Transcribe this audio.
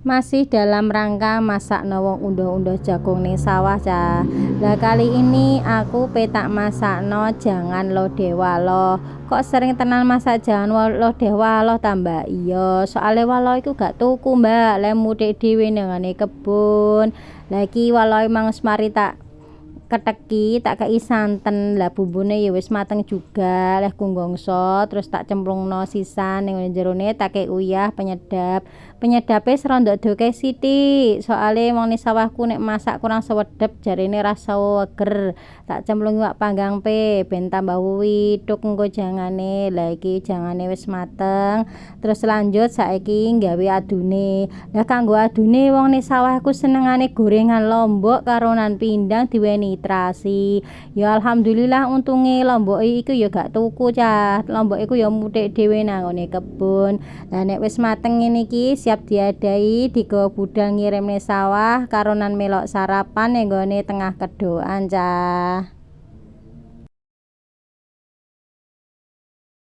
Masih dalam rangka masak wong undo-undo jagung ning sawah cah. Lah kali ini aku petak masak jangan lodeh walo. Kok sering tenan masak jangan lodeh walo tambah iya. Soale walo iku gak tuku mbak, lek mudik dhewe nangane kebun. Lah iki walo emang wis mari tak keteki tak kei santen. Lah bumbune ya wis mateng juga leh kunggongso, terus tak cemplungno sisan ning jerone tak kei uyah penyedape serondok doke sithik soale wong ning sawahku nek masak kurang sewedep jarine rasa weger. Tak cemplungi wak panggang ben tambah wituk engko jangane. Lah iki jangane wis mateng, terus lanjut saiki nggawe adune. Lah kanggo adune wong ning sawahku senengane gorengan lombok karo nan pindang diweni terasi. Ya alhamdulillah untunge lombok iku ya gak tuku cah. Lombok iku ya mutik dhewe nangone kebun. Lah nek wis mateng ngene iki siap diadai digawa budal ngirimne sawah karo nan melok sarapan ning gone tengah kedokan cah.